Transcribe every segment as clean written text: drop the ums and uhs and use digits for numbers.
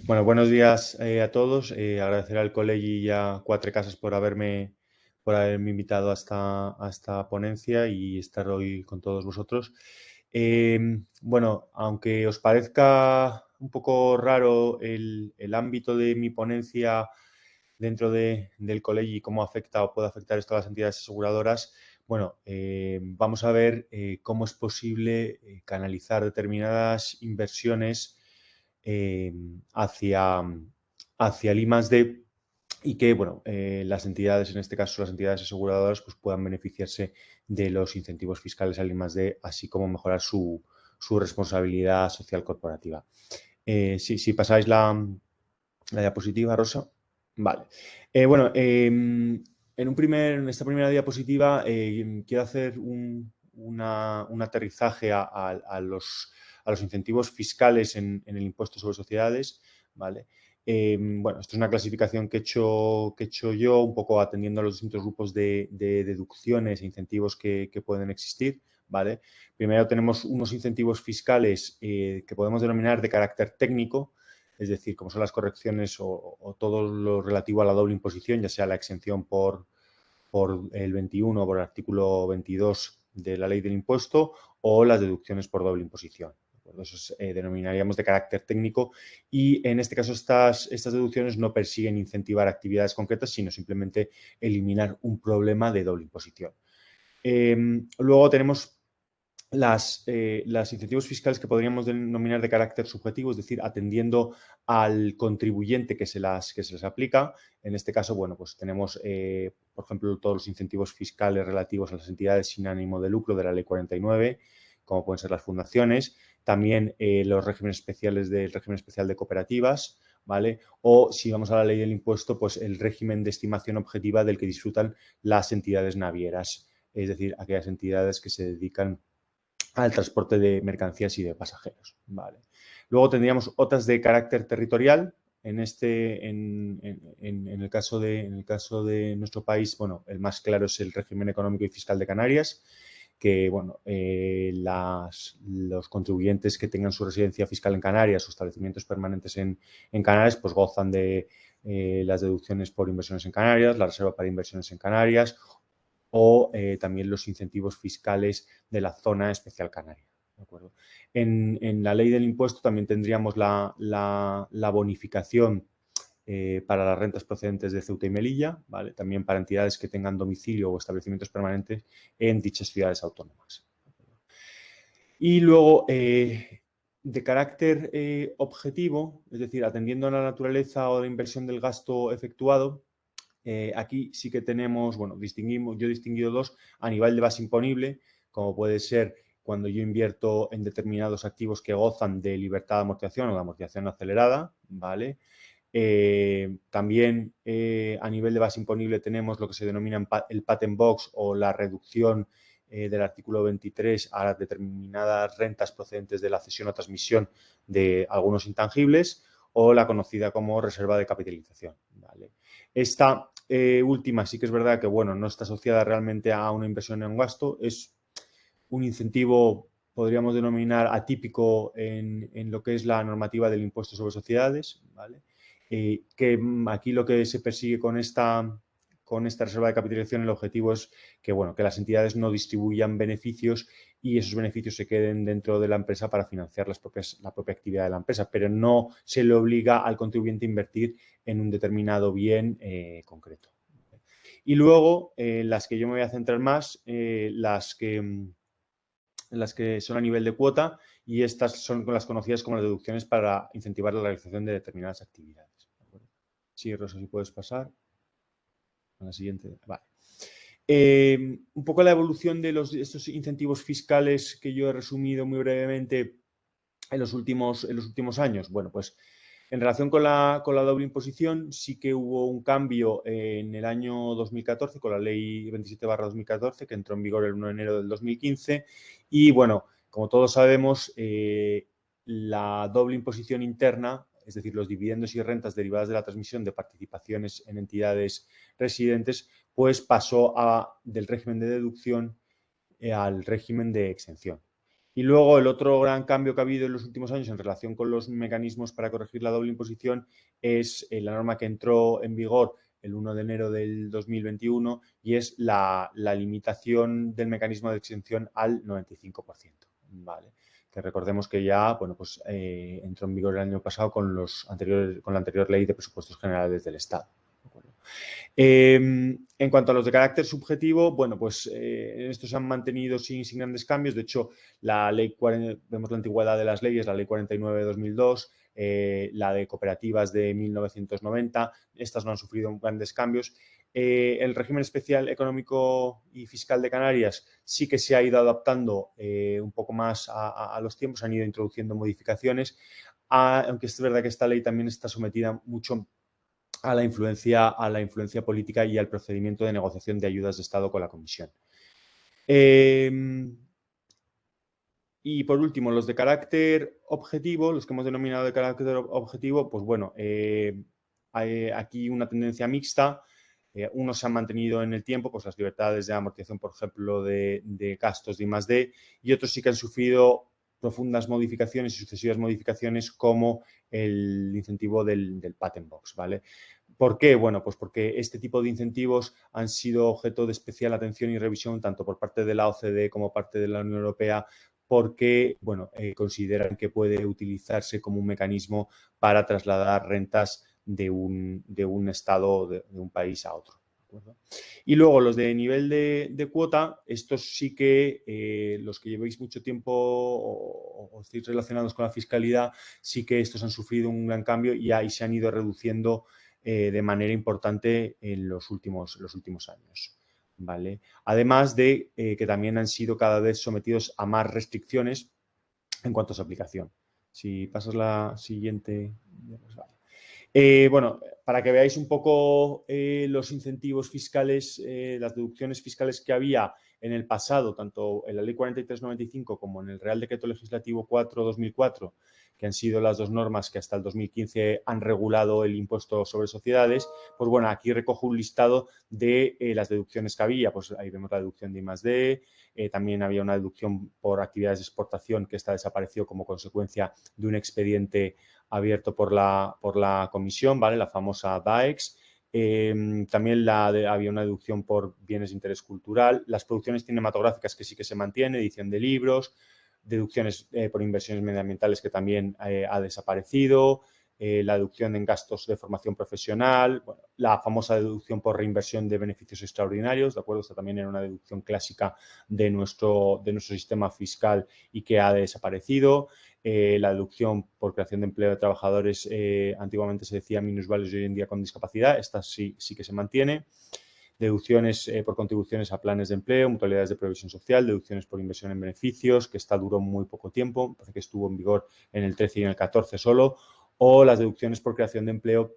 Bueno, buenos días a todos. Agradecer al Colegi y a Cuatro Casas por haberme invitado a esta ponencia y estar hoy con todos vosotros. Bueno, aunque os parezca un poco raro el ámbito de mi ponencia dentro del Colegi y cómo afecta o puede afectar esto a las entidades aseguradoras, bueno, vamos a ver cómo es posible canalizar determinadas inversiones eh, hacia, hacia el I+D y que, bueno, las entidades, en este caso las entidades aseguradoras, pues puedan beneficiarse de los incentivos fiscales al I+D, así como mejorar su responsabilidad social corporativa. Si pasáis la diapositiva, Rosa. Vale. Bueno, en esta primera diapositiva quiero hacer un aterrizaje a los incentivos fiscales en el impuesto sobre sociedades, ¿vale? Bueno, esto es una clasificación que he hecho yo, un poco atendiendo a los distintos grupos de deducciones e incentivos que pueden existir, ¿vale? Primero tenemos unos incentivos fiscales que podemos denominar de carácter técnico, es decir, como son las correcciones o todo lo relativo a la doble imposición, ya sea la exención por el 21 o por el artículo 22 de la ley del impuesto o las deducciones por doble imposición. Eso denominaríamos de carácter técnico y en este caso estas deducciones no persiguen incentivar actividades concretas, sino simplemente eliminar un problema de doble imposición. Luego tenemos las incentivos fiscales que podríamos denominar de carácter subjetivo, es decir, atendiendo al contribuyente que se les aplica. En este caso, bueno, pues tenemos, por ejemplo, todos los incentivos fiscales relativos a las entidades sin ánimo de lucro de la Ley 49, como pueden ser las fundaciones, también los regímenes especiales del régimen especial de cooperativas, ¿vale? O si vamos a la ley del impuesto, pues el régimen de estimación objetiva del que disfrutan las entidades navieras, es decir, aquellas entidades que se dedican al transporte de mercancías y de pasajeros. Vale. Luego tendríamos otras de carácter territorial. En el caso de nuestro país, bueno, el más claro es el régimen económico y fiscal de Canarias, que, bueno, los contribuyentes que tengan su residencia fiscal en Canarias o establecimientos permanentes en Canarias, pues gozan de las deducciones por inversiones en Canarias, la reserva para inversiones en Canarias o también los incentivos fiscales de la zona especial canaria. ¿De acuerdo? En la ley del impuesto también tendríamos la bonificación para las rentas procedentes de Ceuta y Melilla, ¿vale? También para entidades que tengan domicilio o establecimientos permanentes en dichas ciudades autónomas. Y luego, de carácter objetivo, es decir, atendiendo a la naturaleza o la inversión del gasto efectuado, aquí sí que tenemos, bueno, yo he distinguido dos a nivel de base imponible, como puede ser cuando yo invierto en determinados activos que gozan de libertad de amortización o de amortización acelerada, ¿vale? También a nivel de base imponible tenemos lo que se denomina el patent box o la reducción del artículo 23 a determinadas rentas procedentes de la cesión o transmisión de algunos intangibles o la conocida como reserva de capitalización, ¿vale? Esta última sí que es verdad que, bueno, no está asociada realmente a una inversión en un gasto, es un incentivo, podríamos denominar, atípico en lo que es la normativa del impuesto sobre sociedades, ¿vale? Que aquí lo que se persigue con esta reserva de capitalización, el objetivo es que, bueno, que las entidades no distribuyan beneficios y esos beneficios se queden dentro de la empresa para financiar la propia actividad de la empresa, pero no se le obliga al contribuyente a invertir en un determinado bien concreto. Y luego, las que yo me voy a centrar más, las que son a nivel de cuota, y estas son las conocidas como las deducciones para incentivar la realización de determinadas actividades. Sí, Rosa, si puedes pasar a la siguiente. Vale. Un poco la evolución de estos incentivos fiscales que yo he resumido muy brevemente en los últimos años. Bueno, pues en relación con la doble imposición, sí que hubo un cambio en el año 2014 con la ley 27/2014, que entró en vigor el 1 de enero del 2015. Y bueno, como todos sabemos, la doble imposición interna, es decir, los dividendos y rentas derivadas de la transmisión de participaciones en entidades residentes, pues pasó del régimen de deducción al régimen de exención. Y luego el otro gran cambio que ha habido en los últimos años en relación con los mecanismos para corregir la doble imposición es la norma que entró en vigor el 1 de enero del 2021 y es la limitación del mecanismo de exención al 95%. ¿Vale? Que recordemos que ya bueno, pues, entró en vigor el año pasado con la anterior ley de presupuestos generales del Estado. ¿De acuerdo? En cuanto a los de carácter subjetivo, bueno, pues estos se han mantenido sin grandes cambios. De hecho, la ley 40, vemos la antigüedad de las leyes, la ley 49 de 2002, la de cooperativas de 1990, estas no han sufrido grandes cambios. El régimen especial económico y fiscal de Canarias sí que se ha ido adaptando un poco más a los tiempos, han ido introduciendo modificaciones, aunque es verdad que esta ley también está sometida mucho a la influencia política y al procedimiento de negociación de ayudas de Estado con la Comisión. Y por último, los de carácter objetivo, los que hemos denominado de carácter objetivo, pues bueno, hay aquí una tendencia mixta. Unos se han mantenido en el tiempo, pues las libertades de amortización, por ejemplo, de gastos de I+D, y otros sí que han sufrido profundas modificaciones y sucesivas modificaciones como el incentivo del patent box, ¿vale? ¿Por qué? Bueno, pues porque este tipo de incentivos han sido objeto de especial atención y revisión tanto por parte de la OCDE como parte de la Unión Europea porque bueno, consideran que puede utilizarse como un mecanismo para trasladar rentas de un estado, de un país a otro. ¿De acuerdo? Y luego los de nivel de cuota, estos sí que los que llevéis mucho tiempo o estáis relacionados con la fiscalidad, sí que estos han sufrido un gran cambio y ahí se han ido reduciendo de manera importante en los últimos años. ¿Vale? Además de que también han sido cada vez sometidos a más restricciones en cuanto a su aplicación. Si pasas la siguiente. Pues vale. Bueno, para que veáis un poco los incentivos fiscales, las deducciones fiscales que había en el pasado, tanto en la Ley 43/95 como en el Real Decreto Legislativo 4/2004, que han sido las dos normas que hasta el 2015 han regulado el impuesto sobre sociedades, pues bueno, aquí recojo un listado de las deducciones que había. Pues ahí vemos la deducción de I+D, también había una deducción por actividades de exportación que esta desapareció como consecuencia de un expediente abierto por la comisión, ¿vale? La famosa DAEX. También había una deducción por bienes de interés cultural, las producciones cinematográficas que sí que se mantiene, edición de libros, deducciones por inversiones medioambientales que también ha desaparecido, la deducción en gastos de formación profesional, bueno, la famosa deducción por reinversión de beneficios extraordinarios, ¿de acuerdo? Esta también era una deducción clásica de nuestro sistema fiscal y que ha desaparecido. La deducción por creación de empleo de trabajadores, antiguamente se decía minusválidos y hoy en día con discapacidad, esta sí que se mantiene. Deducciones por contribuciones a planes de empleo, mutualidades de previsión social, deducciones por inversión en beneficios, que esta duró muy poco tiempo, parece que estuvo en vigor en el 13 y en el 14 solo, o las deducciones por creación de empleo,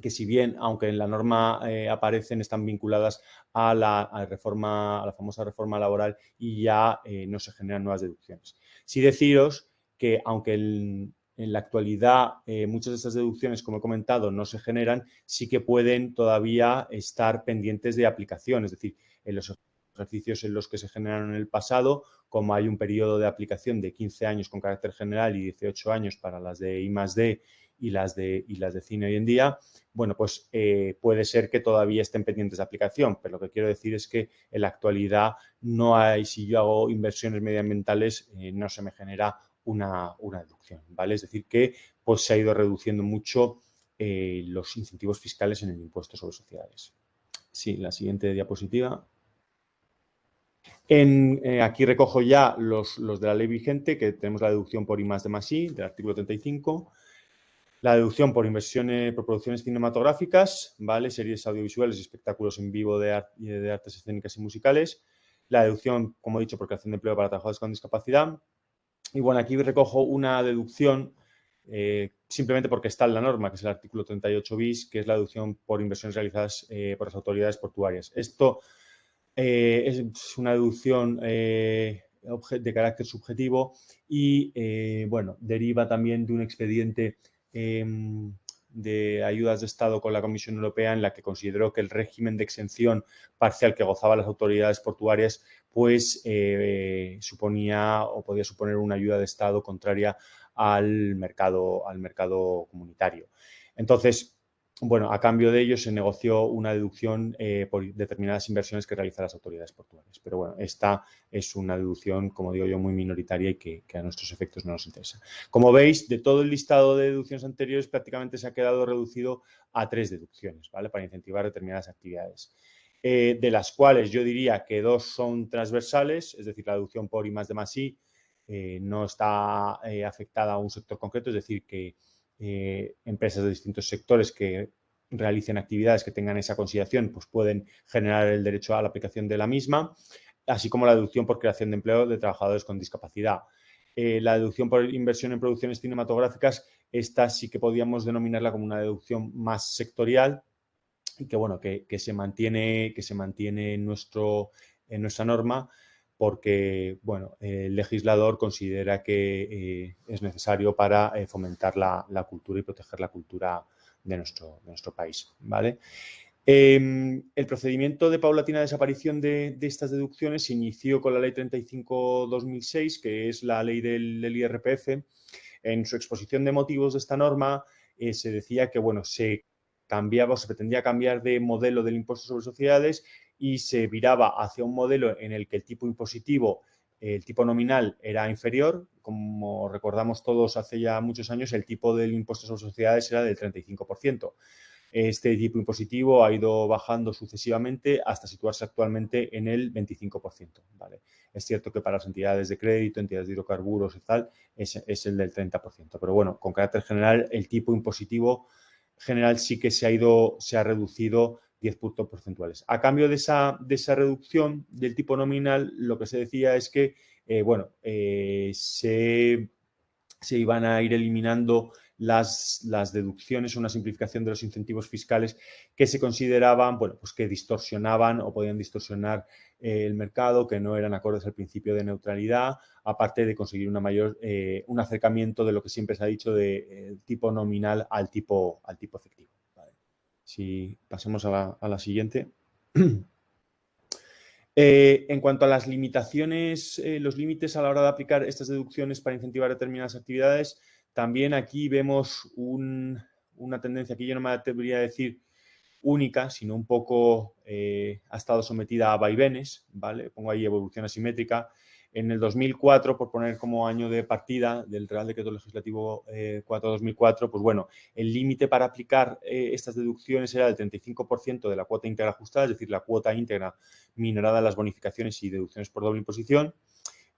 que si bien, aunque en la norma aparecen, están vinculadas a la famosa reforma laboral y ya no se generan nuevas deducciones. Sí deciros que, aunque en la actualidad muchas de estas deducciones, como he comentado, no se generan, sí que pueden todavía estar pendientes de aplicación, es decir, en los ejercicios en los que se generaron en el pasado, como hay un periodo de aplicación de 15 años con carácter general y 18 años para las de I+D y las de cine hoy en día, bueno, pues puede ser que todavía estén pendientes de aplicación, pero lo que quiero decir es que en la actualidad no hay, si yo hago inversiones medioambientales, no se me genera una deducción, ¿vale? Es decir, que pues se ha ido reduciendo mucho los incentivos fiscales en el impuesto sobre sociedades. Sí, la siguiente diapositiva. Aquí recojo ya los de la ley vigente, que tenemos la deducción por I+D+I, del artículo 35, la deducción por inversiones, por producciones cinematográficas, ¿vale? Series audiovisuales y espectáculos en vivo de artes escénicas y musicales, la deducción, como he dicho, por creación de empleo para trabajadores con discapacidad. Y bueno, aquí recojo una deducción simplemente porque está en la norma, que es el artículo 38 bis, que es la deducción por inversiones realizadas por las autoridades portuarias. Esto es una deducción de carácter subjetivo y, bueno, deriva también de un expediente de ayudas de Estado con la Comisión Europea, en la que consideró que el régimen de exención parcial que gozaban las autoridades portuarias pues suponía o podía suponer una ayuda de Estado contraria al mercado comunitario. Entonces, bueno, a cambio de ello se negoció una deducción por determinadas inversiones que realizan las autoridades portuarias. Pero bueno, esta es una deducción, como digo yo, muy minoritaria y que a nuestros efectos no nos interesa. Como veis, de todo el listado de deducciones anteriores, prácticamente se ha quedado reducido a 3 deducciones, ¿vale? Para incentivar determinadas actividades. De las cuales yo diría que 2 son transversales, es decir, la deducción por I+D+I no está afectada a un sector concreto, es decir, que empresas de distintos sectores que realicen actividades que tengan esa consideración, pues pueden generar el derecho a la aplicación de la misma, así como la deducción por creación de empleo de trabajadores con discapacidad. La deducción por inversión en producciones cinematográficas, esta sí que podríamos denominarla como una deducción más sectorial y que, bueno, que se mantiene en nuestra norma, porque, bueno, el legislador considera que es necesario para fomentar la cultura y proteger la cultura de nuestro país, ¿vale? El procedimiento de paulatina desaparición de estas deducciones se inició con la Ley 35/2006, que es la ley del IRPF. En su exposición de motivos de esta norma se decía que, bueno, se cambiaba o se pretendía cambiar de modelo del impuesto sobre sociedades y se viraba hacia un modelo en el que el tipo impositivo, el tipo nominal era inferior. Como recordamos todos, hace ya muchos años el tipo del impuesto sobre sociedades era del 35%. Este tipo impositivo ha ido bajando sucesivamente hasta situarse actualmente en el 25%. ¿Vale? Es cierto que para las entidades de crédito, entidades de hidrocarburos y tal, es el del 30%. Pero bueno, con carácter general, el tipo impositivo general sí que se ha reducido 10 puntos porcentuales. A cambio de esa reducción del tipo nominal, lo que se decía es que, se iban a ir eliminando las deducciones, una simplificación de los incentivos fiscales que se consideraban, bueno, pues que distorsionaban o podían distorsionar el mercado, que no eran acordes al principio de neutralidad, aparte de conseguir un acercamiento de lo que siempre se ha dicho de tipo nominal al tipo efectivo. Vale. Si pasemos a la siguiente. En cuanto a las limitaciones, los límites a la hora de aplicar estas deducciones para incentivar determinadas actividades, también aquí vemos una tendencia que yo no me atrevería a decir única, sino un poco ha estado sometida a vaivenes, ¿vale? Pongo ahí evolución asimétrica. En el 2004, por poner como año de partida del Real Decreto Legislativo 4/2004, pues bueno, el límite para aplicar estas deducciones era del 35% de la cuota íntegra ajustada, es decir, la cuota íntegra minorada las bonificaciones y deducciones por doble imposición,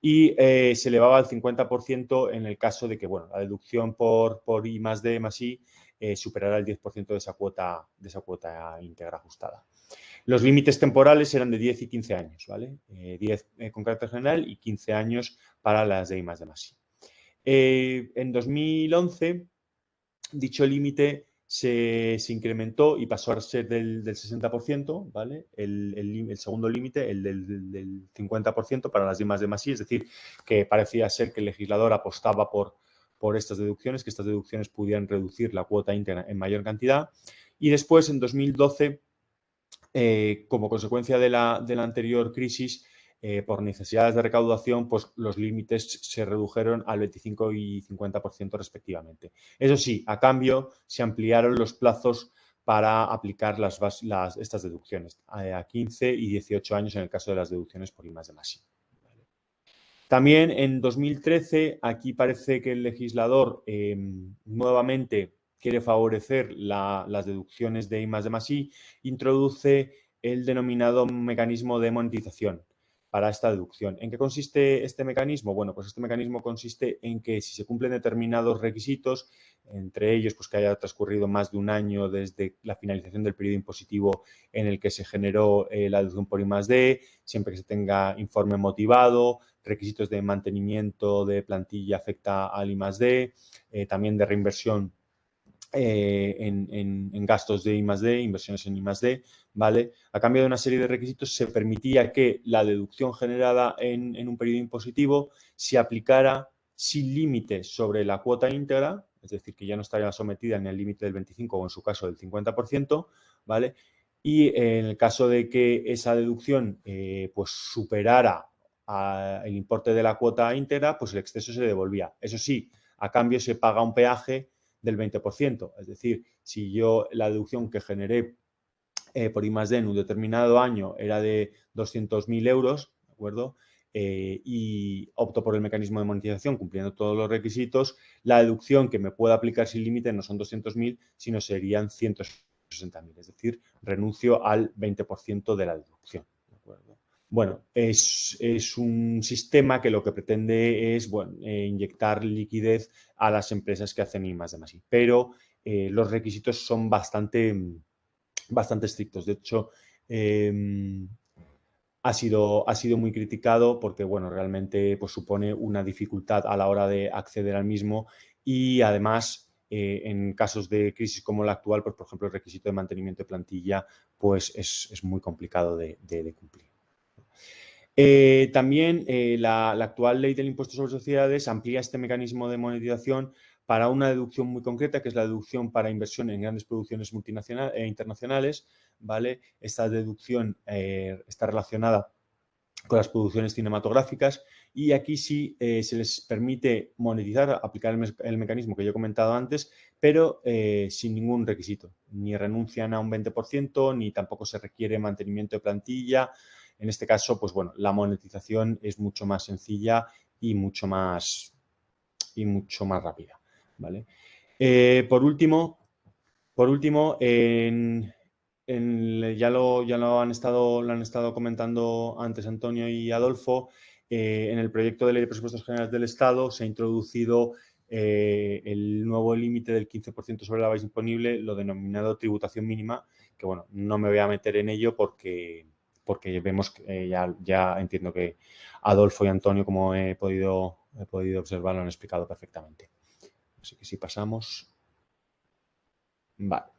y se elevaba al 50% en el caso de que, bueno, la deducción por I+D+I superara el 10% de esa cuota íntegra ajustada. Los límites temporales eran de 10 y 15 años, ¿vale? 10 con carácter general y 15 años para las de I+D+I. En 2011, dicho límite se incrementó y pasó a ser del 60%, ¿vale? El segundo límite, el del 50% para las de I+D+I, es decir, que parecía ser que el legislador apostaba por estas deducciones, que estas deducciones pudieran reducir la cuota íntegra en mayor cantidad. Y después, en 2012, como consecuencia de la anterior crisis, por necesidades de recaudación, pues los límites se redujeron al 25 y 50% respectivamente. Eso sí, a cambio se ampliaron los plazos para aplicar estas deducciones a 15 y 18 años en el caso de las deducciones por I+D+I. También en 2013, aquí parece que el legislador nuevamente quiere favorecer las deducciones de I+D+I, introduce el denominado mecanismo de monetización para esta deducción. ¿En qué consiste este mecanismo? Bueno, pues este mecanismo consiste en que si se cumplen determinados requisitos, entre ellos pues que haya transcurrido más de un año desde la finalización del periodo impositivo en el que se generó la deducción por I+D, siempre que se tenga informe motivado, requisitos de mantenimiento de plantilla afecta al I+D, también de reinversión en gastos de I+D, inversiones en I+D, ¿vale? A cambio de una serie de requisitos se permitía que la deducción generada en un periodo impositivo se aplicara sin límite sobre la cuota íntegra, es es decir, que ya no estaría sometida ni al límite del 25 o en su caso del 50%, ¿vale? Y en el caso de que esa deducción pues superara el importe de la cuota íntegra, pues el exceso se devolvía. Eso sí, a cambio se paga un peaje del 20%. Es decir, si yo la deducción que generé por I+D en un determinado año era de 200.000 euros, ¿de acuerdo? Y opto por el mecanismo de monetización cumpliendo todos los requisitos, la deducción que me pueda aplicar sin límite no son 200.000, sino serían 160.000. Es decir, renuncio al 20% de la deducción. ¿De acuerdo? Bueno, es un sistema que lo que pretende es inyectar liquidez a las empresas que hacen I+D+I, pero los requisitos son bastante estrictos. De hecho, ha sido muy criticado porque, bueno, realmente pues, supone una dificultad a la hora de acceder al mismo y además, en casos de crisis como la actual, pues, por ejemplo, el requisito de mantenimiento de plantilla pues, es muy complicado de cumplir. También la actual ley del impuesto sobre sociedades amplía este mecanismo de monetización para una deducción muy concreta, que es la deducción para inversión en grandes producciones multinacionales e internacionales, ¿vale? Esta deducción está relacionada con las producciones cinematográficas y aquí sí se les permite monetizar, aplicar el mecanismo que yo he comentado antes, pero sin ningún requisito. Ni renuncian a un 20%, ni tampoco se requiere mantenimiento de plantilla. En este caso, pues bueno, la monetización es mucho más sencilla y mucho más rápida, ¿vale? Por último, ya lo han estado comentando antes Antonio y Adolfo. En el proyecto de ley de presupuestos generales del Estado se ha introducido el nuevo límite del 15% sobre la base imponible, lo denominado tributación mínima, que bueno, no me voy a meter en ello porque vemos que ya entiendo que Adolfo y Antonio, como he podido observar, lo han explicado perfectamente. Así que si pasamos. Vale.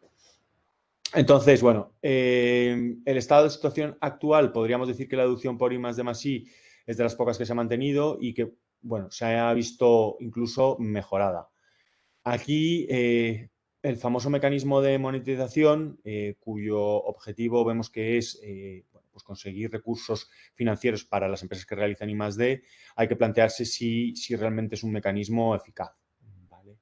Entonces, bueno, el estado de situación actual, podríamos decir que la deducción por I+D+I es de las pocas que se ha mantenido y que, bueno, se ha visto incluso mejorada. Aquí, el famoso mecanismo de monetización, cuyo objetivo vemos que es pues conseguir recursos financieros para las empresas que realizan I+D, hay que plantearse si realmente es un mecanismo eficaz. ¿Vale?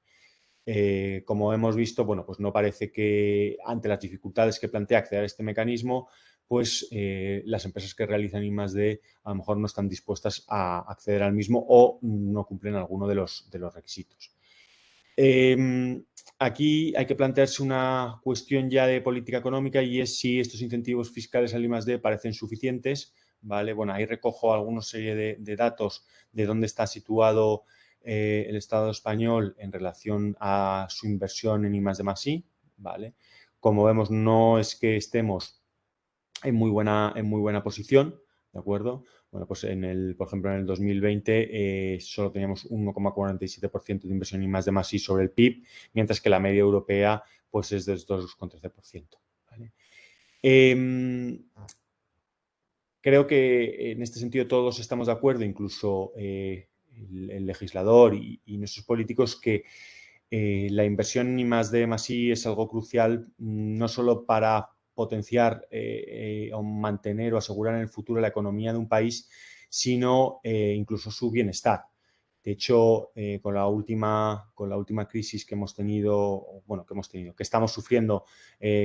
Como hemos visto, bueno, pues no parece que ante las dificultades que plantea acceder a este mecanismo, pues las empresas que realizan I+D a lo mejor no están dispuestas a acceder al mismo o no cumplen alguno de los requisitos. Aquí hay que plantearse una cuestión ya de política económica y es si estos incentivos fiscales al I+D parecen suficientes, ¿vale? Bueno, ahí recojo alguna serie de datos de dónde está situado el Estado español en relación a su inversión en I+D+I, ¿vale? Como vemos, no es que estemos en muy buena posición, ¿de acuerdo? Bueno, pues por ejemplo, en el 2020 solo teníamos 1,47% de inversión en I+D+I sobre el PIB, mientras que la media europea pues es del 2,13%. ¿Vale? Creo que en este sentido todos estamos de acuerdo, incluso el legislador y nuestros políticos, que la inversión en I+D+I es algo crucial no solo para potenciar o mantener o asegurar en el futuro la economía de un país, sino incluso su bienestar. De hecho, con la última crisis que hemos tenido, que estamos sufriendo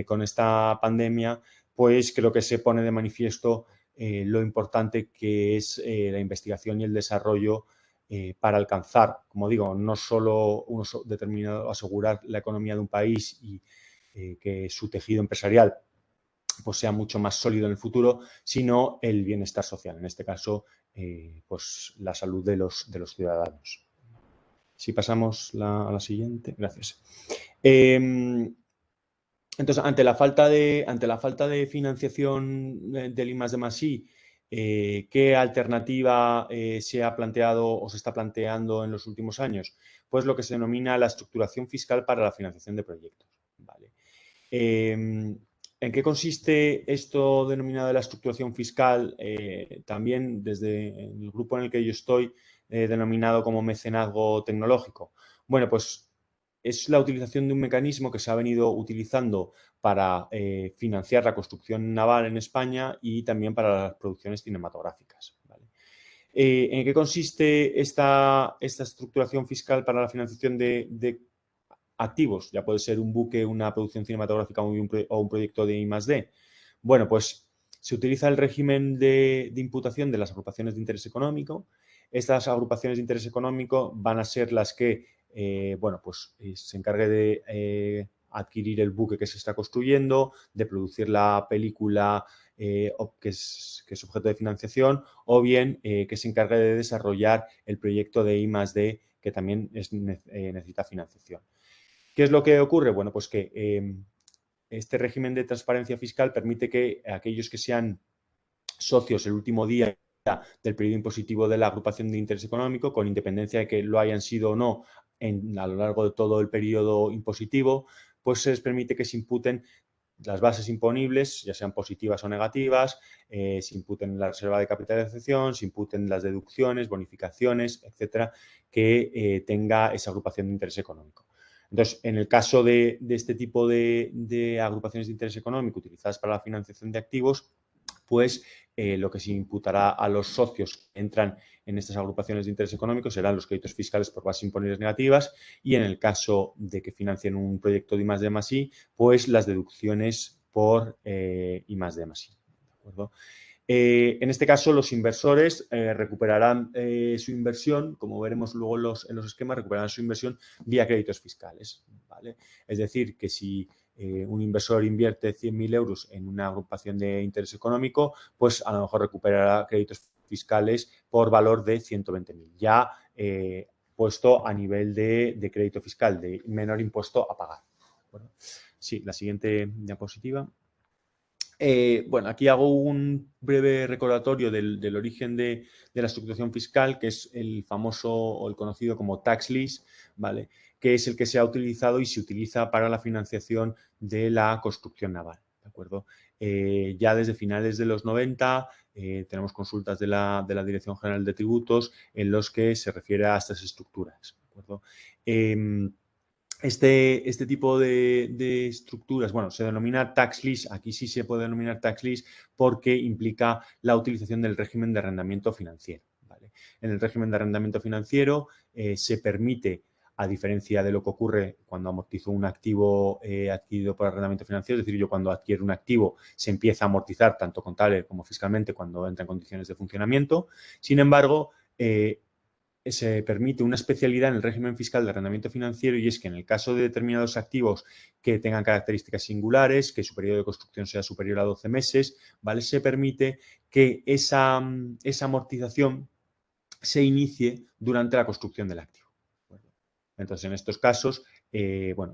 con esta pandemia, pues creo que se pone de manifiesto lo importante que es la investigación y el desarrollo para alcanzar, como digo, no solo determinado, asegurar la economía de un país y que su tejido empresarial pues sea mucho más sólido en el futuro, sino el bienestar social, en este caso, pues la salud de los ciudadanos. Si pasamos a la siguiente, gracias. Entonces, ante la falta de financiación del I+D+I, ¿qué alternativa se ha planteado o se está planteando en los últimos años? Pues lo que se denomina la estructuración fiscal para la financiación de proyectos. ¿Vale? ¿En qué consiste esto denominado de la estructuración fiscal? También desde el grupo en el que yo estoy, denominado como mecenazgo tecnológico. Bueno, pues es la utilización de un mecanismo que se ha venido utilizando para financiar la construcción naval en España y también para las producciones cinematográficas, ¿vale? ¿En qué consiste esta estructuración fiscal para la financiación de activos? Ya puede ser un buque, una producción cinematográfica o un proyecto de I+D. Bueno, pues se utiliza el régimen de imputación de las agrupaciones de interés económico. Estas agrupaciones de interés económico van a ser las que se encargue de adquirir el buque que se está construyendo, de producir la película que es objeto de financiación, o bien que se encargue de desarrollar el proyecto de I+D que también necesita financiación. ¿Qué es lo que ocurre? Bueno, pues que este régimen de transparencia fiscal permite que aquellos que sean socios el último día del periodo impositivo de la agrupación de interés económico, con independencia de que lo hayan sido o no a lo largo de todo el periodo impositivo, pues se les permite que se imputen las bases imponibles, ya sean positivas o negativas, se imputen la reserva de capitalización, se imputen las deducciones, bonificaciones, etcétera, que tenga esa agrupación de interés económico. Entonces, en el caso de este tipo de agrupaciones de interés económico utilizadas para la financiación de activos, pues lo que se imputará a los socios que entran en estas agrupaciones de interés económico serán los créditos fiscales por bases imponibles negativas y en el caso de que financien un proyecto de I+D+I, pues las deducciones por I+D+I. ¿De acuerdo? En este caso, los inversores recuperarán su inversión, como veremos luego en los esquemas, recuperarán su inversión vía créditos fiscales, ¿vale? Es decir, que si un inversor invierte 100.000 euros en una agrupación de interés económico, pues a lo mejor recuperará créditos fiscales por valor de 120.000, ya puesto a nivel de crédito fiscal, de menor impuesto a pagar. ¿De acuerdo? Sí, la siguiente diapositiva. Aquí hago un breve recordatorio del origen de la estructuración fiscal, que es el famoso o el conocido como tax lease, ¿vale? Que es el que se ha utilizado y se utiliza para la financiación de la construcción naval, ¿de acuerdo? Ya desde finales de los 90 tenemos consultas de la Dirección General de Tributos en los que se refiere a estas estructuras, ¿de acuerdo? Este tipo de estructuras, bueno, se denomina tax lease, aquí sí se puede denominar tax lease porque implica la utilización del régimen de arrendamiento financiero, ¿vale? En el régimen de arrendamiento financiero se permite, a diferencia de lo que ocurre cuando amortizo un activo adquirido por arrendamiento financiero, es decir, yo cuando adquiero un activo se empieza a amortizar tanto contable como fiscalmente cuando entra en condiciones de funcionamiento. Sin embargo, se permite una especialidad en el régimen fiscal de arrendamiento financiero y es que en el caso de determinados activos que tengan características singulares, que su periodo de construcción sea superior a 12 meses, ¿vale? Se permite que esa amortización se inicie durante la construcción del activo. Entonces, en estos casos,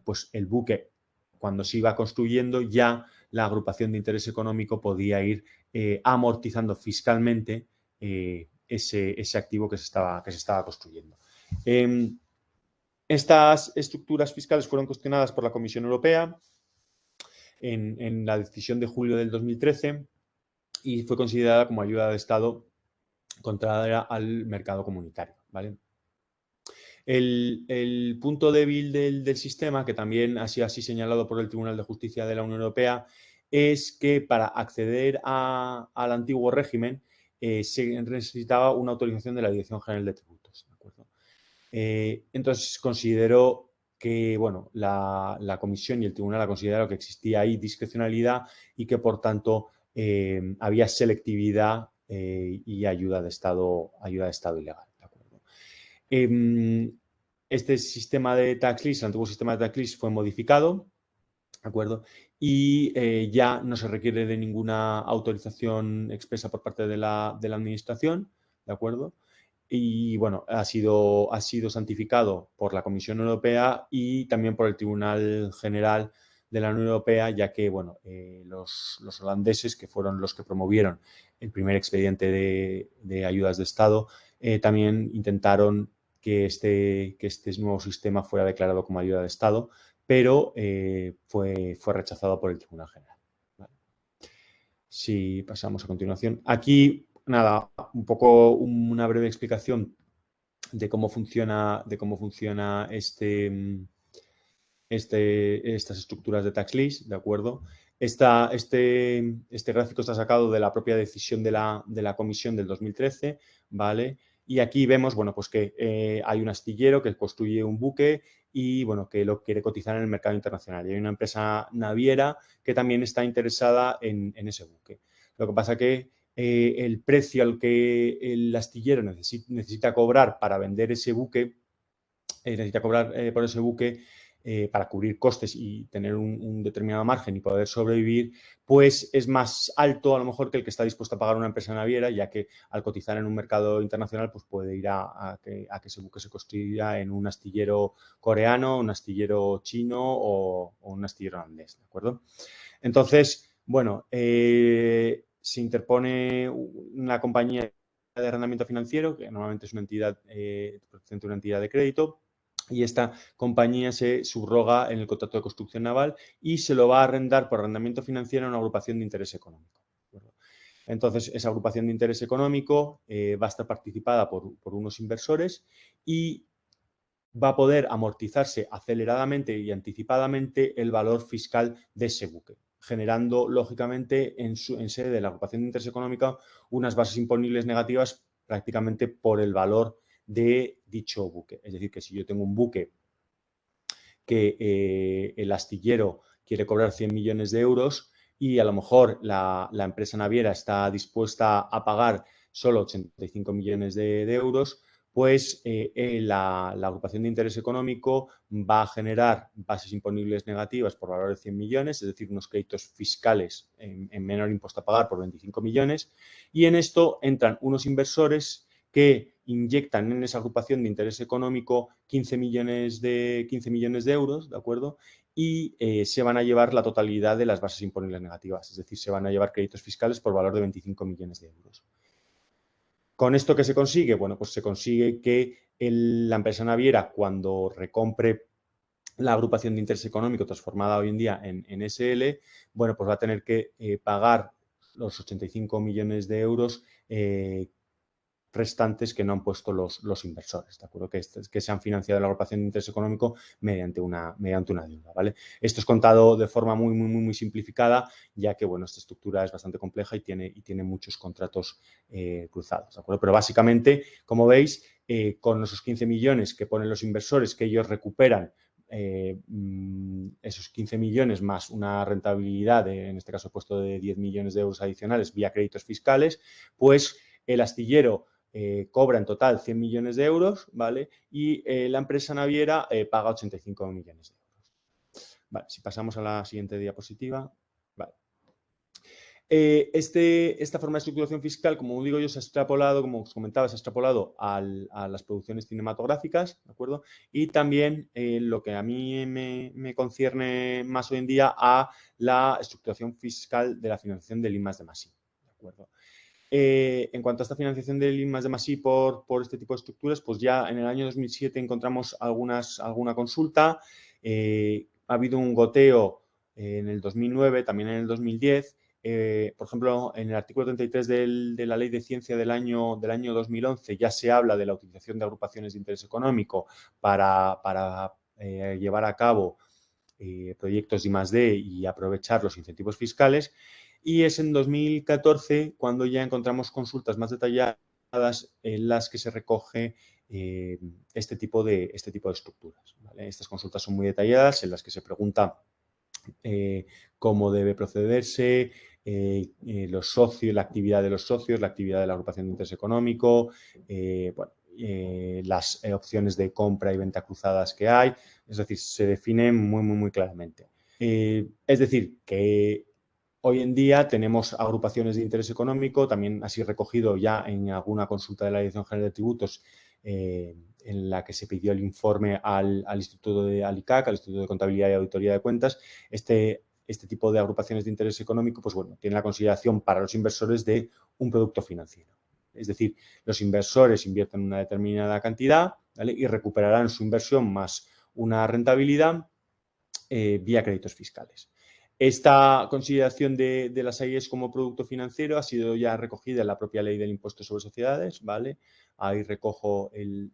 pues el buque, cuando se iba construyendo, ya la agrupación de interés económico podía ir amortizando fiscalmente ese activo que se estaba construyendo. Estas estructuras fiscales fueron cuestionadas por la Comisión Europea en la decisión de julio del 2013 y fue considerada como ayuda de Estado contraria al mercado comunitario, ¿vale? El punto débil del sistema, que también ha sido así señalado por el Tribunal de Justicia de la Unión Europea, es que para acceder al antiguo régimen se necesitaba una autorización de la Dirección General de Tributos, ¿de acuerdo? Entonces consideró que la Comisión y el Tribunal ha considerado que existía ahí discrecionalidad y que por tanto había selectividad y ayuda de Estado ilegal, ¿de acuerdo? Este sistema de tax lease, el antiguo sistema de tax lease, fue modificado, ¿de acuerdo? Y ya no se requiere de ninguna autorización expresa por parte de la Administración, ¿de acuerdo? Y bueno, ha sido santificado por la Comisión Europea y también por el Tribunal General de la Unión Europea, ya que los holandeses, que fueron los que promovieron el primer expediente de ayudas de Estado, también intentaron que este nuevo sistema fuera declarado como ayuda de Estado, pero fue rechazado por el Tribunal General. ¿Vale? Si pasamos a continuación. Aquí, nada, un poco una breve explicación de cómo funciona estas estructuras de tax list, ¿de acuerdo? Este gráfico está sacado de la propia decisión de la comisión del 2013, ¿vale? Y aquí vemos, bueno, pues que hay un astillero que construye un buque y, bueno, que lo quiere cotizar en el mercado internacional. Y hay una empresa naviera que también está interesada en ese buque. Lo que pasa que el precio al que el astillero necesita cobrar para vender ese buque, necesita cobrar por ese buque para cubrir costes y tener un determinado margen y poder sobrevivir, pues es más alto a lo mejor que el que está dispuesto a pagar una empresa naviera, ya que al cotizar en un mercado internacional pues puede ir a que ese buque se construya en un astillero coreano, un astillero chino o un astillero holandés, ¿de acuerdo? Entonces, bueno, se interpone una compañía de arrendamiento financiero, que normalmente es una entidad, una entidad de crédito, y esta compañía se subroga en el contrato de construcción naval y se lo va a arrendar por arrendamiento financiero a una agrupación de interés económico. Entonces, esa agrupación de interés económico va a estar participada por unos inversores y va a poder amortizarse aceleradamente y anticipadamente el valor fiscal de ese buque, generando, lógicamente, en sede de la agrupación de interés económico unas bases imponibles negativas prácticamente por el valor de dicho buque. Es decir, que si yo tengo un buque que el astillero quiere cobrar 100 millones de euros y a lo mejor la empresa naviera está dispuesta a pagar solo 85 millones de euros, pues la agrupación de interés económico va a generar bases imponibles negativas por valor de 100 millones, es decir, unos créditos fiscales en menor impuesto a pagar por 25 millones, y en esto entran unos inversores que inyectan en esa agrupación de interés económico 15 millones de euros, ¿de acuerdo? Y se van a llevar la totalidad de las bases imponibles negativas, es decir, se van a llevar créditos fiscales por valor de 25 millones de euros. ¿Con esto qué se consigue? Bueno, pues se consigue que la empresa naviera, cuando recompre la agrupación de interés económico transformada hoy en día en SL, bueno, pues va a tener que pagar los 85 millones de euros restantes que no han puesto los inversores, ¿de acuerdo? Que se han financiado la agrupación de interés económico mediante una deuda, ¿vale? Esto es contado de forma muy simplificada, ya que, bueno, esta estructura es bastante compleja y tiene muchos contratos cruzados, ¿de acuerdo? Pero básicamente, como veis, con esos 15 millones que ponen los inversores, que ellos recuperan esos 15 millones más una rentabilidad, en este caso he puesto de 10 millones de euros adicionales vía créditos fiscales, pues el astillero cobra en total 100 millones de euros, ¿vale? Y la empresa naviera paga 85 millones de euros. Vale, si pasamos a la siguiente diapositiva. Vale. Esta forma de estructuración fiscal, como digo yo, se ha extrapolado, como os comentaba, se ha extrapolado a las producciones cinematográficas, ¿de acuerdo? Y también lo que a mí me concierne más hoy en día a la estructuración fiscal de la financiación del I+D+I, ¿de acuerdo? En cuanto a esta financiación del I+D+I por este tipo de estructuras, pues ya en el año 2007 encontramos alguna consulta. Ha habido un goteo en el 2009, también en el 2010. Por ejemplo, en el artículo 33 de la Ley de Ciencia del año 2011 ya se habla de la utilización de agrupaciones de interés económico para llevar a cabo proyectos de I+D y aprovechar los incentivos fiscales. Y es en 2014 cuando ya encontramos consultas más detalladas en las que se recoge este tipo de estructuras, ¿vale? Estas consultas son muy detalladas, en las que se pregunta cómo debe procederse, los socios, la actividad de los socios, la actividad de la agrupación de interés económico, las opciones de compra y venta cruzadas que hay, es decir, se define muy claramente. Es decir, que hoy en día tenemos agrupaciones de interés económico, también así recogido ya en alguna consulta de la Dirección General de Tributos, en la que se pidió el informe al Instituto de ALICAC, al Instituto de Contabilidad y Auditoría de Cuentas. Este tipo de agrupaciones de interés económico, pues bueno, tiene la consideración para los inversores de un producto financiero. Es decir, los inversores invierten una determinada cantidad, ¿vale? Y recuperarán su inversión más una rentabilidad vía créditos fiscales. Esta consideración de las AIS como producto financiero ha sido ya recogida en la propia ley del impuesto sobre sociedades, ¿vale? Ahí recojo el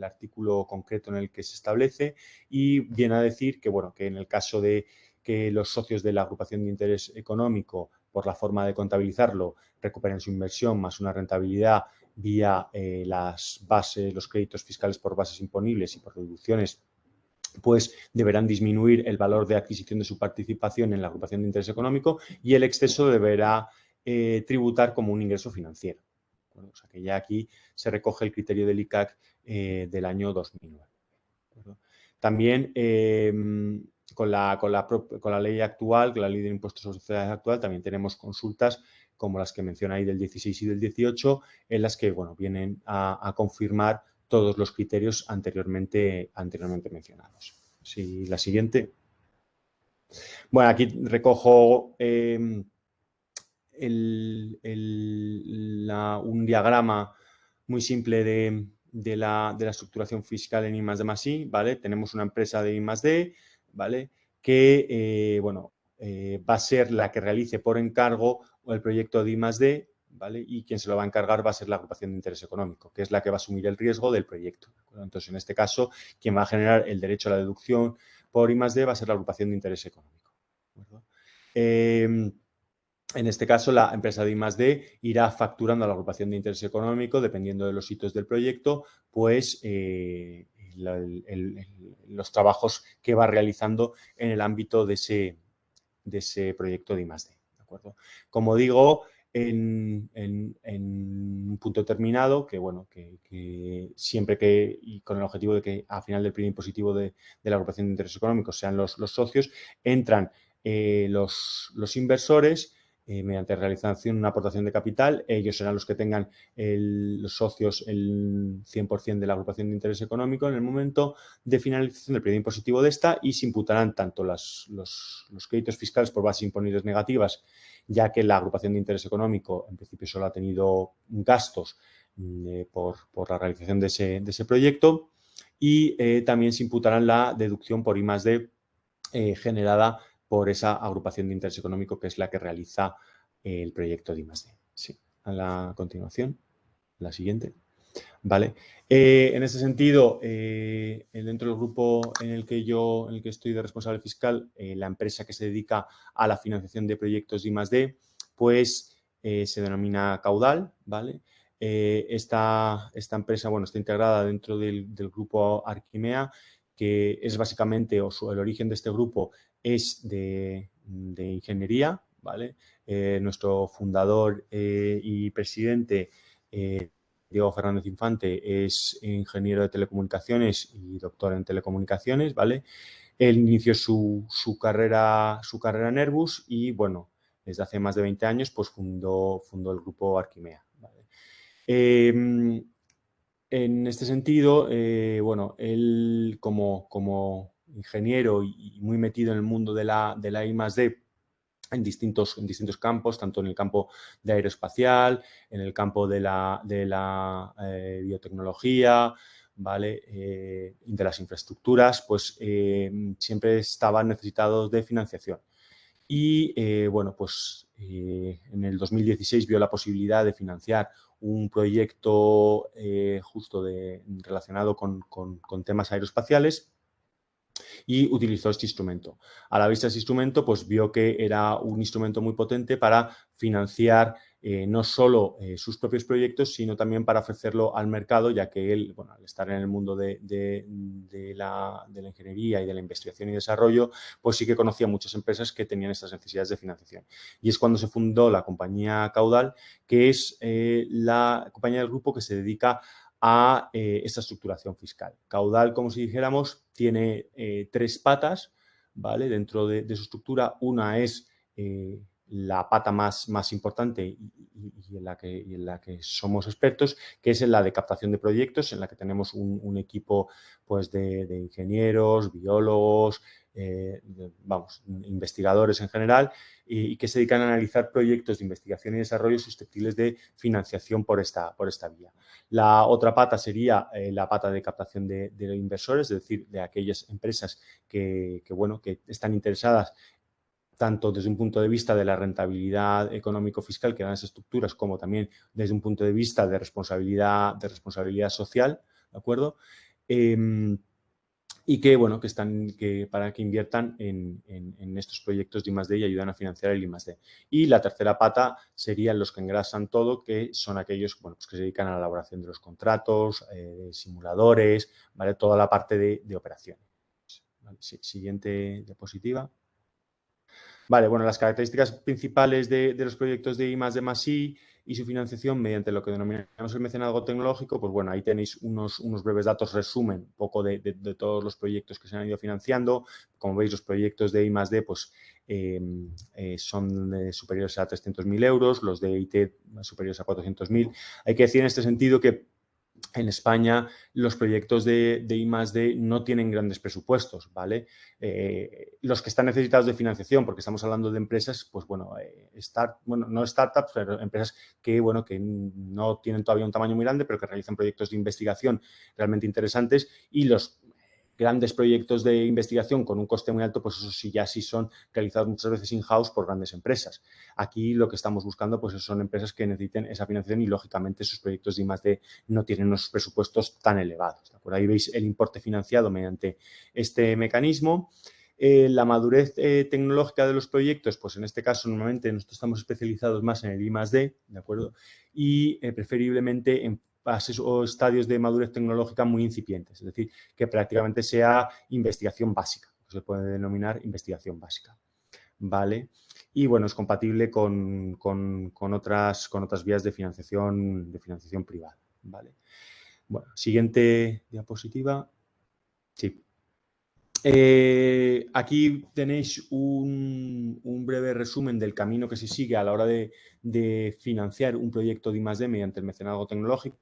artículo concreto en el que se establece y viene a decir que, bueno, que en el caso de que los socios de la agrupación de interés económico, por la forma de contabilizarlo, recuperen su inversión más una rentabilidad vía las bases, los créditos fiscales por bases imponibles y por deducciones, pues deberán disminuir el valor de adquisición de su participación en la agrupación de interés económico y el exceso deberá tributar como un ingreso financiero. Bueno, o sea que ya aquí se recoge el criterio del ICAC del año 2009. También con la ley actual, con la ley de impuestos sobre sociedades actual, también tenemos consultas como las que menciona ahí del 16 y del 18, en las que, bueno, vienen a confirmar todos los criterios anteriormente mencionados. Sí, la siguiente. Bueno, aquí recojo un diagrama muy simple de la estructuración fiscal en I+D+I, ¿vale? Tenemos una empresa de I+D, ¿vale? Que, bueno, va a ser la que realice por encargo el proyecto de I+D, ¿vale? Y quien se lo va a encargar va a ser la agrupación de interés económico, que es la que va a asumir el riesgo del proyecto. Entonces, en este caso, quien va a generar el derecho a la deducción por I+D va a ser la agrupación de interés económico. En este caso, la empresa de I+D irá facturando a la agrupación de interés económico, dependiendo de los hitos del proyecto, pues los trabajos que va realizando en el ámbito de ese proyecto de I+D. ¿De acuerdo? Como digo, en un punto determinado, que bueno, que siempre que, y con el objetivo de que al final del periodo impositivo de la agrupación de interés económico sean los socios, entran los inversores mediante realización de una aportación de capital. Ellos serán los que tengan los socios el 100% de la agrupación de interés económico en el momento de finalización del periodo impositivo de esta y se imputarán tanto los créditos fiscales por bases imponibles negativas, ya que la agrupación de interés económico en principio solo ha tenido gastos por la realización de ese proyecto, y también se imputarán la deducción por I+D generada por esa agrupación de interés económico, que es la que realiza el proyecto de I+D. Sí. A la continuación, la siguiente. Vale. En ese sentido, dentro del grupo en el que estoy de responsable fiscal, la empresa que se dedica a la financiación de proyectos de I+D, pues se denomina Caudal, ¿vale? Esta empresa, bueno, está integrada dentro del grupo Arquimea, que es básicamente, el origen de este grupo es de ingeniería, ¿vale? Nuestro fundador y presidente, Diego Fernández Infante, es ingeniero de telecomunicaciones y doctor en telecomunicaciones, ¿vale? Él inició su carrera en Airbus y, bueno, desde hace más de 20 años, pues fundó el grupo Arquimea, ¿vale? En este sentido, bueno, él como ingeniero y muy metido en el mundo de la I+D, en distintos campos, tanto en el campo de aeroespacial, en el campo de la biotecnología, ¿vale? De las infraestructuras, pues siempre estaban necesitados de financiación. Y bueno, pues en el 2016 vio la posibilidad de financiar un proyecto justo relacionado con temas aeroespaciales, y utilizó este instrumento. A la vista de este instrumento, pues vio que era un instrumento muy potente para financiar no solo sus propios proyectos, sino también para ofrecerlo al mercado, ya que él, bueno, al estar en el mundo de la ingeniería y de la investigación y desarrollo, pues sí que conocía muchas empresas que tenían estas necesidades de financiación. Y es cuando se fundó la compañía Caudal, que es la compañía del grupo que se dedica a esta estructuración fiscal. Caudal, como si dijéramos, tiene tres patas, ¿vale? Dentro de su estructura. Una es la pata más importante y en la que somos expertos, que es en la de captación de proyectos, en la que tenemos un equipo, pues, de ingenieros, biólogos, investigadores en general, y que se dedican a analizar proyectos de investigación y desarrollo susceptibles de financiación por esta vía. La otra pata sería la pata de captación de inversores, es decir, de aquellas empresas que están interesadas tanto desde un punto de vista de la rentabilidad económico-fiscal que dan esas estructuras, como también desde un punto de vista de responsabilidad social, ¿de acuerdo? Y que, bueno, para que inviertan en estos proyectos de I+D y ayudan a financiar el I+D. Y la tercera pata serían los que engrasan todo, que son aquellos, bueno, pues que se dedican a la elaboración de los contratos, simuladores, ¿vale? Toda la parte de operaciones. Vale, siguiente diapositiva. Vale, bueno, las características principales de los proyectos de I+D+I y su financiación mediante lo que denominamos el mecenazgo tecnológico, pues bueno, ahí tenéis unos breves datos resumen un poco de todos los proyectos que se han ido financiando. Como veis, los proyectos de I+D pues, son superiores a 300.000 euros, los de IT superiores a 400.000. Hay que decir en este sentido que en España los proyectos de I+D no tienen grandes presupuestos, ¿vale? Los que están necesitados de financiación, porque estamos hablando de empresas, pues bueno, no startups, pero empresas que, bueno, que no tienen todavía un tamaño muy grande, pero que realizan proyectos de investigación realmente interesantes, y los grandes proyectos de investigación con un coste muy alto, pues eso sí son realizados muchas veces in-house por grandes empresas. Aquí lo que estamos buscando pues son empresas que necesiten esa financiación y, lógicamente, sus proyectos de I+D no tienen unos presupuestos tan elevados. ¿De acuerdo? Ahí veis el importe financiado mediante este mecanismo. La madurez tecnológica de los proyectos, pues en este caso normalmente nosotros estamos especializados más en el I+D, ¿de acuerdo? Y preferiblemente en fases o estadios de madurez tecnológica muy incipientes, es decir, que prácticamente sea investigación básica, se puede denominar investigación básica, ¿vale? Y bueno, es compatible con otras vías de financiación privada, ¿vale? Bueno, siguiente diapositiva. Sí. Aquí tenéis un breve resumen del camino que se sigue a la hora de financiar un proyecto de I+D mediante el mecenazgo tecnológico.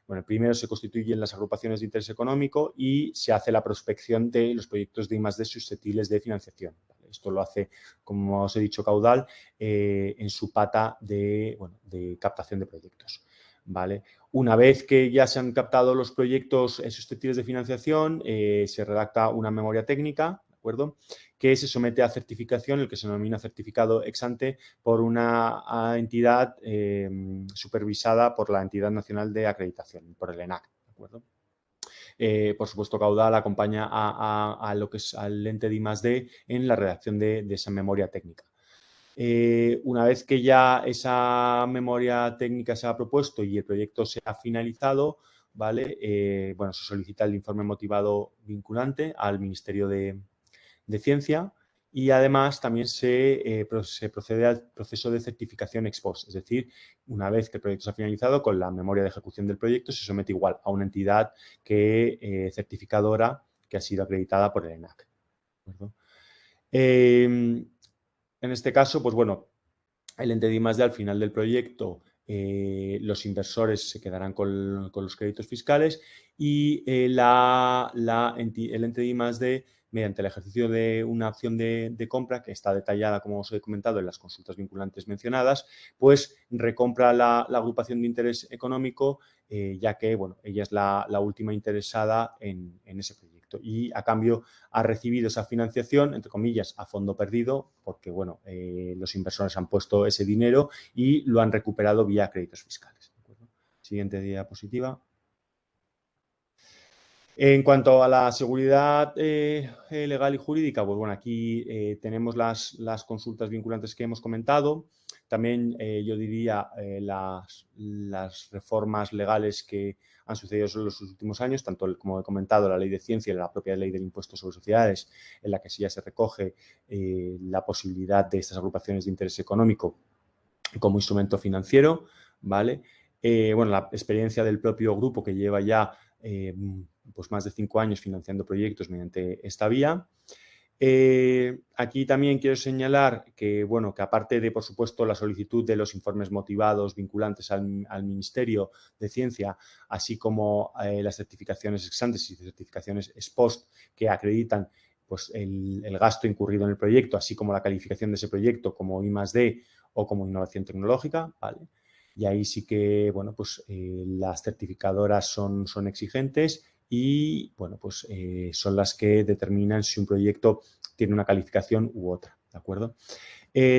Bueno, primero se constituyen las agrupaciones de interés económico y se hace la prospección de los proyectos de I+D susceptibles de financiación. Esto lo hace, como os he dicho, Caudal en su pata de captación de proyectos, ¿vale? Una vez que ya se han captado los proyectos susceptibles de financiación, se redacta una memoria técnica, ¿de acuerdo?, que se somete a certificación, el que se denomina certificado ex ante, por una entidad supervisada por la Entidad Nacional de Acreditación, por el ENAC, ¿de acuerdo? Por supuesto, Caudal acompaña a lo que es al ente de I+D en la redacción de esa memoria técnica. Una vez que ya esa memoria técnica se ha propuesto y el proyecto se ha finalizado, ¿vale? Bueno, se solicita el informe motivado vinculante al Ministerio de Ciencia, y además también se procede al proceso de certificación ex post, es decir, una vez que el proyecto se ha finalizado, con la memoria de ejecución del proyecto se somete igual a una entidad certificadora que ha sido acreditada por el ENAC, ¿de acuerdo? En este caso, pues bueno, el ente de I+D al final del proyecto, los inversores se quedarán con los créditos fiscales y el ente de I+D, mediante el ejercicio de una opción de compra que está detallada, como os he comentado, en las consultas vinculantes mencionadas, pues recompra la agrupación de interés económico, ya que, bueno, ella es la última interesada en ese proyecto, y a cambio ha recibido esa financiación, entre comillas, a fondo perdido, porque, bueno, los inversores han puesto ese dinero y lo han recuperado vía créditos fiscales, ¿de acuerdo? Siguiente diapositiva. En cuanto a la seguridad legal y jurídica, pues bueno, aquí tenemos las consultas vinculantes que hemos comentado. También yo diría las reformas legales que han sucedido en los últimos años, tanto como he comentado, la ley de ciencia y la propia ley del impuesto sobre sociedades, en la que sí ya se recoge la posibilidad de estas agrupaciones de interés económico como instrumento financiero, ¿vale? Bueno, la experiencia del propio grupo, que lleva ya pues más de 5 años financiando proyectos mediante esta vía. Aquí también quiero señalar que, bueno, que aparte de, por supuesto, la solicitud de los informes motivados vinculantes al Ministerio de Ciencia, así como las certificaciones ex ante y certificaciones ex post que acreditan pues, el gasto incurrido en el proyecto, así como la calificación de ese proyecto como I+D o como innovación tecnológica, ¿vale? Y ahí sí que, bueno, pues las certificadoras son exigentes y, bueno, pues son las que determinan si un proyecto tiene una calificación u otra, ¿de ¿de acuerdo?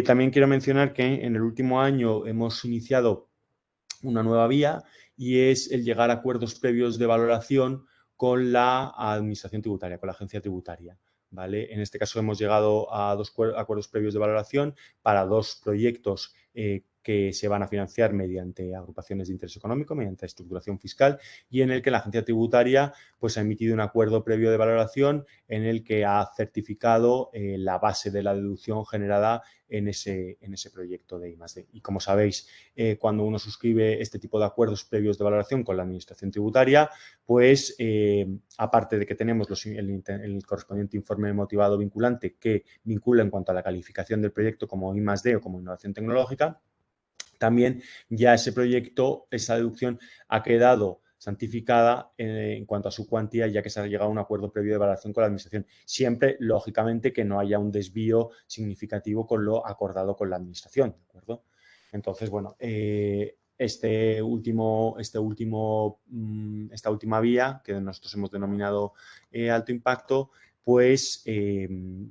También quiero mencionar que en el último año hemos iniciado una nueva vía y es el llegar a acuerdos previos de valoración con la administración tributaria, con la agencia tributaria. ¿Vale? En este caso hemos llegado a 2 acuerdos previos de valoración para 2 proyectos que se van a financiar mediante agrupaciones de interés económico, mediante estructuración fiscal, y en el que la agencia tributaria pues, ha emitido un acuerdo previo de valoración en el que ha certificado la base de la deducción generada en ese proyecto de I+D. Y como sabéis, cuando uno suscribe este tipo de acuerdos previos de valoración con la administración tributaria, pues aparte de que tenemos el correspondiente informe motivado vinculante que vincula en cuanto a la calificación del proyecto como I+D o como innovación tecnológica, también ya ese proyecto, esa deducción ha quedado santificada en cuanto a su cuantía, ya que se ha llegado a un acuerdo previo de valoración con la administración. Siempre, lógicamente, que no haya un desvío significativo con lo acordado con la administración, ¿de acuerdo? Entonces, bueno, esta última vía, que nosotros hemos denominado alto impacto, pues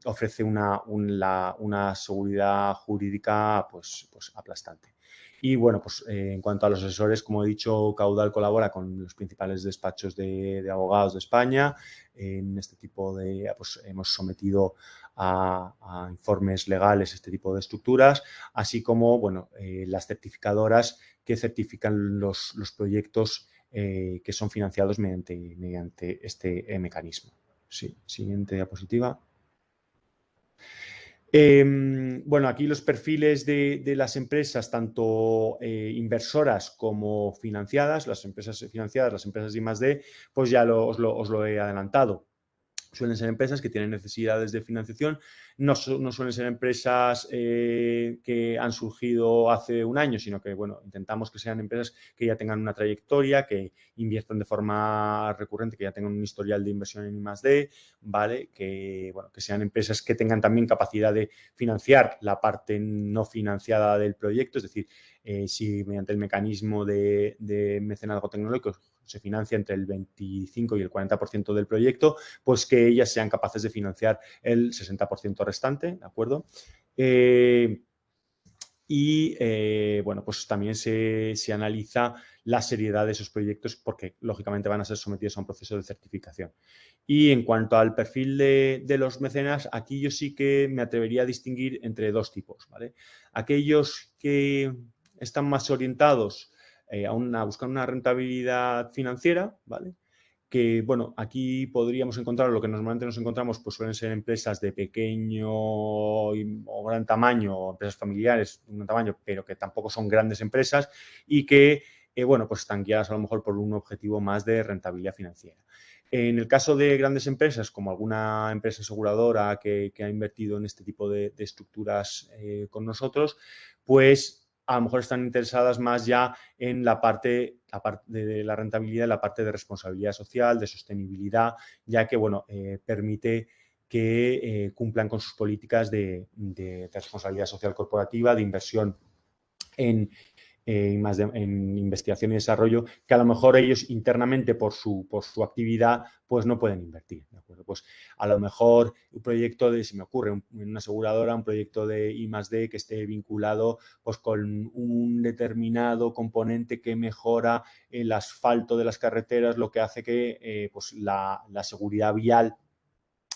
ofrece una seguridad jurídica pues aplastante. Y bueno, pues en cuanto a los asesores, como he dicho, Caudal colabora con los principales despachos de abogados de España. En este tipo de, pues hemos sometido a informes legales este tipo de estructuras, así como, bueno, las certificadoras que certifican los proyectos que son financiados mediante este mecanismo. Sí, siguiente diapositiva. Bueno, aquí los perfiles de las empresas, tanto inversoras como financiadas, las empresas financiadas, las empresas de I+D, pues ya os lo he adelantado. Suelen ser empresas que tienen necesidades de financiación, no suelen ser empresas que han surgido hace un año, sino que, bueno, intentamos que sean empresas que ya tengan una trayectoria, que inviertan de forma recurrente, que ya tengan un historial de inversión en I+D, ¿vale? Que, bueno, que sean empresas que tengan también capacidad de financiar la parte no financiada del proyecto, es decir, si mediante el mecanismo de mecenazgo tecnológico se financia entre el 25 y el 40% del proyecto, pues que ellas sean capaces de financiar el 60% restante, ¿de acuerdo? Bueno, pues también se analiza la seriedad de esos proyectos porque, lógicamente, van a ser sometidos a un proceso de certificación. Y en cuanto al perfil de los mecenas, aquí yo sí que me atrevería a distinguir entre 2 tipos, ¿vale? Aquellos que están más orientados a buscar una rentabilidad financiera, ¿vale? Que, bueno, aquí podríamos encontrar lo que normalmente nos encontramos, pues suelen ser empresas de pequeño o gran tamaño, o empresas familiares de un gran tamaño, pero que tampoco son grandes empresas y que, bueno, pues están guiadas a lo mejor por un objetivo más de rentabilidad financiera. En el caso de grandes empresas, como alguna empresa aseguradora que ha invertido en este tipo de estructuras con nosotros, pues a lo mejor están interesadas más ya en la parte de la rentabilidad, la parte de responsabilidad social, de sostenibilidad, ya que, bueno, permite que cumplan con sus políticas de responsabilidad social corporativa, de inversión en en investigación y desarrollo, que a lo mejor ellos internamente por su actividad pues no pueden invertir, ¿de acuerdo? Pues a lo mejor un proyecto se me ocurre, en una aseguradora, un proyecto de I+D que esté vinculado pues con un determinado componente que mejora el asfalto de las carreteras, lo que hace que pues la seguridad vial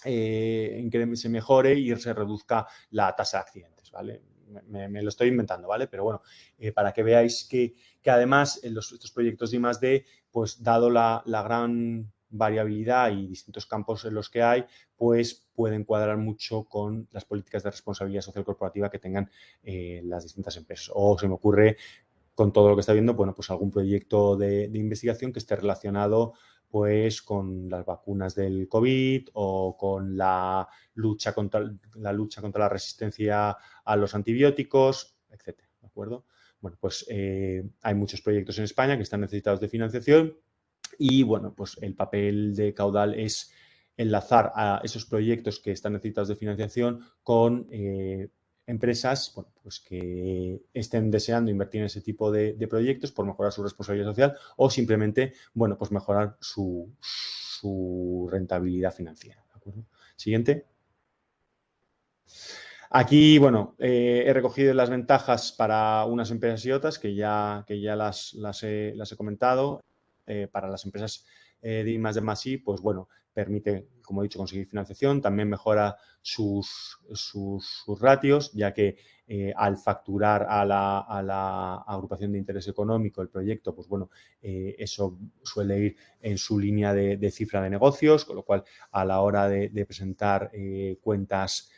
en que se mejore y se reduzca la tasa de accidentes, ¿vale? Me lo estoy inventando, ¿vale? Pero bueno, para que veáis que además en estos proyectos de I+D, pues dado la gran variabilidad y distintos campos en los que hay, pues pueden cuadrar mucho con las políticas de responsabilidad social corporativa que tengan las distintas empresas. O se me ocurre, con todo lo que está viendo, bueno, pues algún proyecto de investigación que esté relacionado pues con las vacunas del COVID o con la lucha contra la resistencia a los antibióticos, etcétera, ¿de acuerdo? Bueno, pues hay muchos proyectos en España que están necesitados de financiación y, bueno, pues el papel de Caudal es enlazar a esos proyectos que están necesitados de financiación con empresas, bueno, pues que estén deseando invertir en ese tipo de proyectos por mejorar su responsabilidad social o simplemente, bueno, pues mejorar su rentabilidad financiera. ¿De acuerdo? Siguiente. Aquí, bueno, he recogido las ventajas para unas empresas y otras que ya las he comentado. Para las empresas de I+D+I, pues bueno, permite, como he dicho, conseguir financiación, también mejora sus ratios, ya que al facturar a la agrupación de interés económico el proyecto, pues bueno, eso suele ir en su línea de cifra de negocios, con lo cual a la hora de presentar cuentas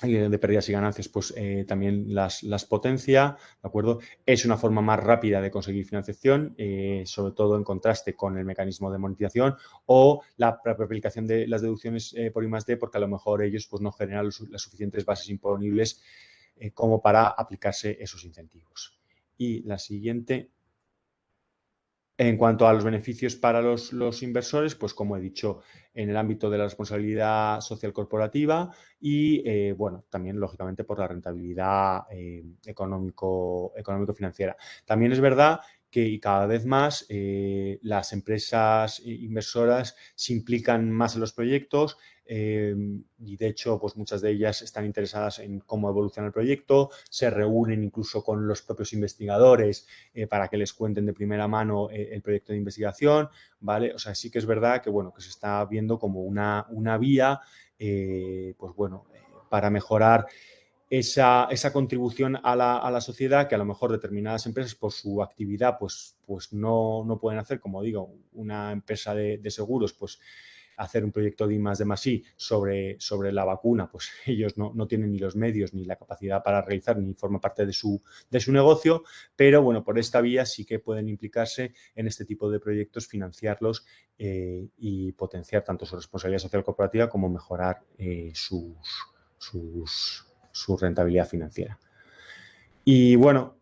de pérdidas y ganancias, pues también las potencia, ¿de acuerdo? Es una forma más rápida de conseguir financiación, sobre todo en contraste con el mecanismo de monetización o la propia aplicación de las deducciones por I+D, porque a lo mejor ellos pues, no generan las suficientes bases imponibles como para aplicarse esos incentivos. Y la siguiente. En cuanto a los beneficios para los inversores, pues como he dicho, en el ámbito de la responsabilidad social corporativa y, bueno, también lógicamente por la rentabilidad económico-financiera. También es verdad que cada vez más las empresas inversoras se implican más en los proyectos y de hecho pues muchas de ellas están interesadas en cómo evoluciona el proyecto, se reúnen incluso con los propios investigadores para que les cuenten de primera mano el proyecto de investigación, ¿vale? O sea, sí que es verdad que, bueno, que se está viendo como una vía, pues bueno, para mejorar esa contribución a la sociedad que a lo mejor determinadas empresas por su actividad pues no pueden hacer, como digo, una empresa de seguros, pues hacer un proyecto de I+D+I sobre la vacuna, pues ellos no tienen ni los medios ni la capacidad para realizar ni forma parte de su negocio, pero bueno, por esta vía sí que pueden implicarse en este tipo de proyectos, financiarlos y potenciar tanto su responsabilidad social corporativa como mejorar su rentabilidad financiera. Y bueno,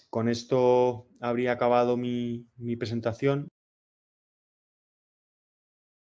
con esto habría acabado mi presentación.